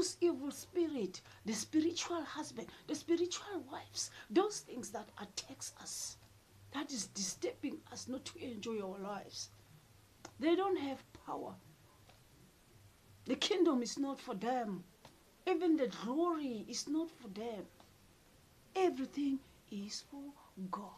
those evil spirit, the spiritual husband, the spiritual wives, those things that attacks us, that is disturbing us not to enjoy our lives. They don't have power. The kingdom is not for them. Even the glory is not for them. Everything is for God.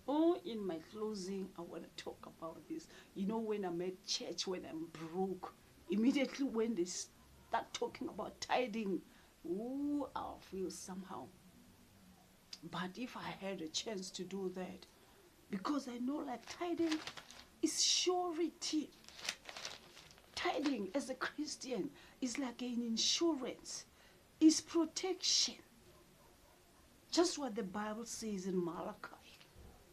Oh, in my closing, I want to talk about this. You know, when I'm at church, when I'm broke, immediately when they start talking about tithing, ooh, I'll feel somehow. But if I had a chance to do that, because I know like tithing is surety. Tithing as a Christian is like an insurance, is protection. Just what the Bible says in Malachi.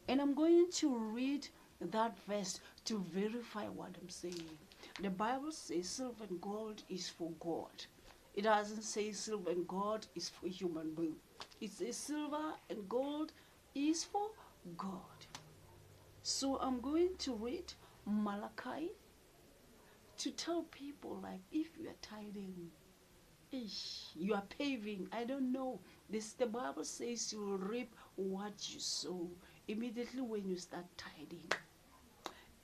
And I'm going to read that verse to verify what I'm saying. The Bible says silver and gold is for God. It doesn't say silver and gold is for human being. It says silver and gold is for God. So I'm going to read Malachi to tell people, like, if you are tithing, you are paving, I don't know. The Bible says you will reap what you sow. Immediately when you start tithing,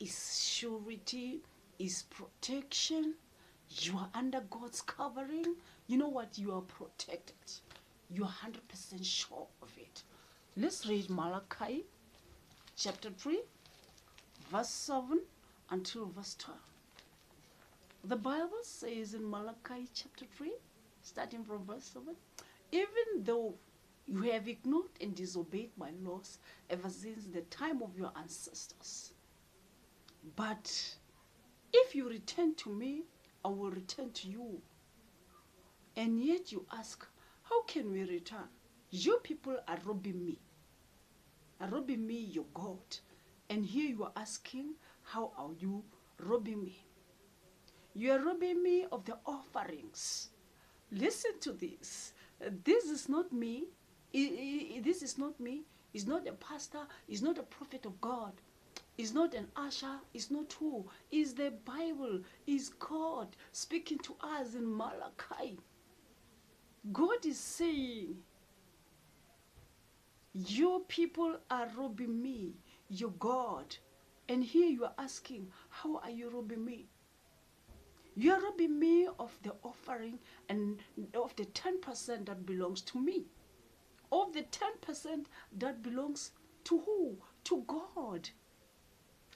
is surety, is protection. You are under God's covering. You know what? You are protected. You are 100% sure of it. Let's read Malachi chapter 3, verse 7 until verse 12. The Bible says in Malachi chapter 3, starting from verse 7, even though you have ignored and disobeyed my laws ever since the time of your ancestors, but if you return to me, I will return to you. And yet you ask, how can we return? You people are robbing me. Your God. And here you are asking, how are you robbing me? You are robbing me of the offerings. Listen to this. This is not me. This is not me. It's not a pastor. It's not a prophet of God. It's not an usher. It's not who. It's the Bible. It's God speaking to us in Malachi. God is saying, your people are robbing me, your God. And here you are asking, how are you robbing me? You are robbing me of the offering and of the 10% that belongs to me. Of the 10% that belongs to who? To God.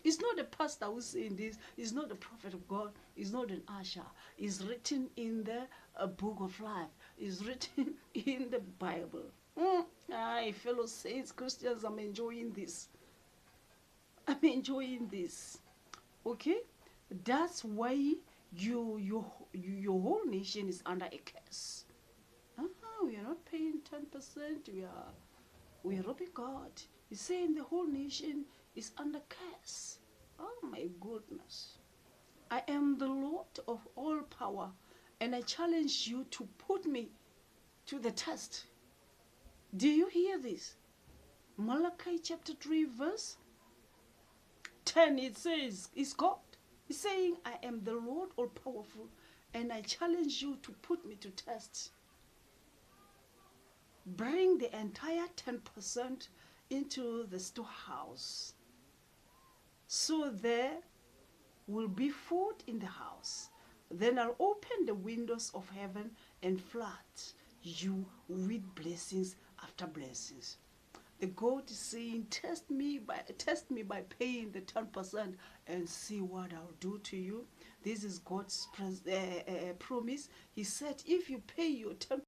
It's not a pastor who's saying this. It's not a prophet of God. It's not an usher. It's written in the book of life. It's written in the Bible. Fellow saints, Christians, I'm enjoying this. I'm enjoying this. Okay? That's why your whole nation is under a curse. We are not paying 10%. We are robbing God. He's saying the whole nation is under curse. Oh my goodness. I am the Lord of all power, and I challenge you to put me to the test. Do you hear this? Malachi chapter 3 verse 10, it says, it's God. He's saying, I am the Lord all powerful, and I challenge you to put me to test. Bring the entire 10% into the storehouse, so there will be food in the house. Then I'll open the windows of heaven and flood you with blessings after blessings. The God is saying, test me by paying the 10% and see what I'll do to you. This is God's promise. He said, if you pay your 10%,